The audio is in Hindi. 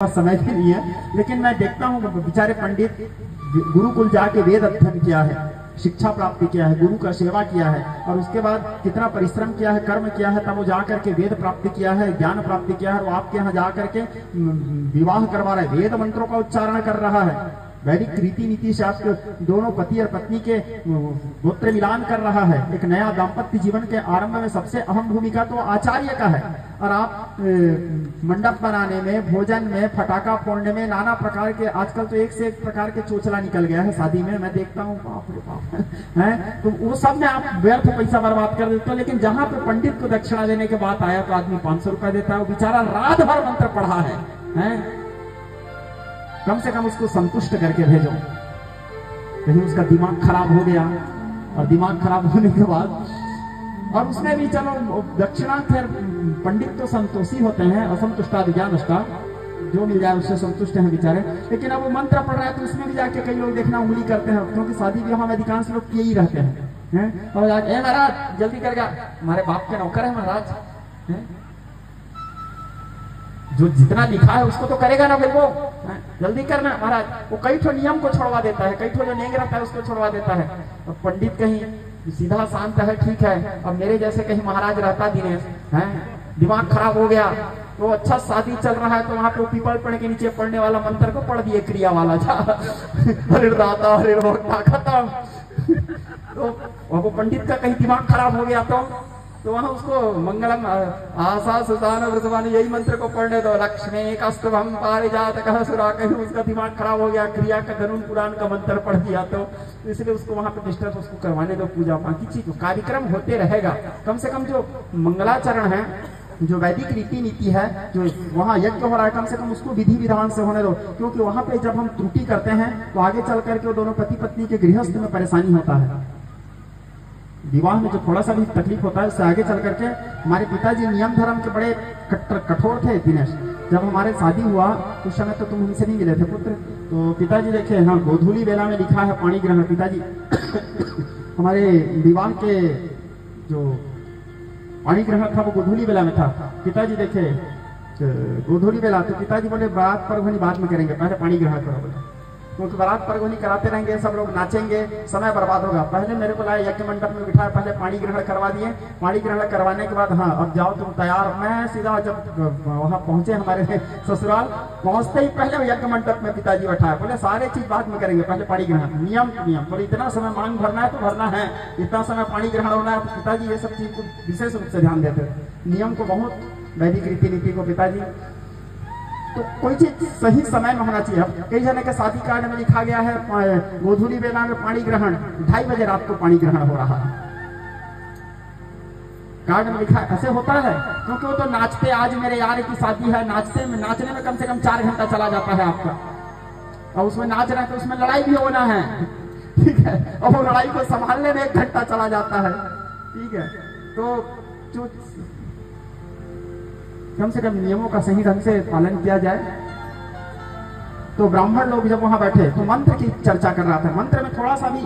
समय भी नहीं है, लेकिन मैं देखता हूँ बेचारे पंडित गुरुकुल जाके वेद अध्ययन किया है, शिक्षा प्राप्ति किया है, गुरु का सेवा किया है और उसके बाद कितना परिश्रम किया है, कर्म किया है, तब वो जाकर के वेद प्राप्ति किया है, ज्ञान प्राप्ति किया है। और आपके यहाँ जाकर के विवाह करवा रहा है, वेद मंत्रों का उच्चारण कर रहा है, वैदिक रीति नीति से आपके दोनों पति और पत्नी के गोत्र मिलान कर रहा है। एक नया दाम्पत्य जीवन के आरंभ में सबसे अहम भूमिका तो आचार्य का है। और आप मंडप बनाने में, भोजन में, फटाका फोड़ने में, नाना प्रकार के, आजकल तो एक से एक प्रकार के चोचला निकल गया है शादी में, मैं देखता हूँ, बाप रे बाप है। तो वो सब में आप व्यर्थ पैसा बर्बाद कर देते हो। लेकिन जहां पे पंडित को दक्षिणा देने के बाद आया तो आदमी 500 रुपए देता है। वो बेचारा रात भर मंत्र पढ़ा है? कम से कम उसको संतुष्ट करके भेजो। कहीं उसका दिमाग खराब हो गया, और दिमाग खराब होने के बाद, और उसमें भी चलो दक्षिणा, खैर पंडित तो संतोषी होते हैं, असंतुष्टा ज्ञानष्टा, जो मिल जाए उससे संतुष्ट हैं बेचारे। लेकिन अब वो मंत्र पढ़ रहा है तो उसमें भी जाके कई लोग देखना उंगली करते हैं, क्योंकि शादी विवाह में अधिकांश लोग किए ही रहते हैं। और महाराज जल्दी कर गया, हमारे बाप के नौकर है महाराज, जो जितना लिखा है उसको तो करेगा ना भाई, वो जल्दी करना महाराज। वो कई ठो नियम को छोड़वा देता है, कई ठो जो नेंग रहता है उसको छोड़वा देता है। और पंडित कहीं सीधा शांत है, ठीक है। अब मेरे जैसे कहीं महाराज रहता दिनेश है, दिमाग खराब हो गया, तो अच्छा शादी चल रहा है तो वहां पे पीपल पेड़ के नीचे पढ़ने वाला मंत्र को पढ़ दिए, क्रिया वाला जा हरे दाता हरे भक्ता खत्म। तो वो पंडित का कहीं दिमाग खराब हो गया तो वहां उसको मंगलम आशा सुदान वृषभान यही मंत्र को पढ़ने दो, लक्ष्मी कस्तभम पारिजात कह सुरा, कहीं उसका दिमाग खराब हो गया, क्रिया का धनुन पुराण का मंत्र पढ़ दिया तो इसलिए उसको वहां पे डिस्टर्ब, उसको करवाने दो पूजा, बाकी चीज कार्यक्रम होते रहेगा। कम से कम जो मंगलाचरण है, जो वैदिक रीति नीति है, जो वहाँ यज्ञ हो रहा है, कम से कम उसको विधि विधान से होने दो। क्योंकि वहां पे जब हम त्रुटि करते हैं तो आगे चल करके दोनों पति पत्नी के गृहस्थ में परेशानी होता है। विवाह में जो थोड़ा सा भी तकलीफ होता है उससे आगे चल करके, हमारे पिताजी नियम धर्म के बड़े कठोर थे दिनेश। जब हमारे शादी हुआ उस समय तो तुम हमसे नहीं मिले थे पुत्र, तो पिताजी देखे, हाँ गोधूली बेला में लिखा है पाणी ग्रहण। पिताजी हमारे विवाह के जो पाणी ग्रहण था वो गोधूली बेला में था। पिताजी देखे गोधूली बेला, तो पिताजी बोले बारात परघोनी बाद में करेंगे, पहले पाणी ग्रहण करो बोले, क्योंकि बारात परघोनी कराते रहेंगे, सब लोग नाचेंगे, समय बर्बाद होगा। पहले मेरे को लाया यज्ञ मंडप में बिठाया, पहले पाणी ग्रहण करवा दिए। पाणी ग्रहण करवाने के बाद हाँ अब जाओ तुम तैयार। मैं सीधा जब वहां पहुंचे हमारे ससुराल, पहुंचते ही पहले यज्ञ मंडप में पिताजी बैठाया, बोले सारे चीज बाद में करेंगे, पहले पाणी ग्रहण, नियम बोले इतना समय मांग भरना है तो भरना है, इतना समय पाणी ग्रहण होना है। तो पिताजी ये सब चीज को विशेष रूप से ध्यान देते, नियम को बहुत, वैदिक रीति नीति को पिताजी। तो कोई चीज सही समय में होना चाहिए। कई जने के शादी कार्ड में लिखा गया है गोधूली बेला में पाणी ग्रहण, 2:30 बजे रात को पाणी ग्रहण हो रहा है, कार्ड में लिखा। ऐसे होता है क्योंकि वो तो नाचते, आज मेरे यार की शादी है, नाचने में कम से कम 4 घंटा चला जाता है आपका, और उसमें नाच रहे हैं तो उसमें लड़ाई भी होना है, ठीक है, और वो लड़ाई को संभालने में 1 घंटा चला जाता है, ठीक है। तो कम से कम नियमों का सही ढंग से पालन किया जाए। तो ब्राह्मण लोग जब वहां बैठे तो मंत्र की चर्चा कर रहा था, मंत्र में थोड़ा सा भी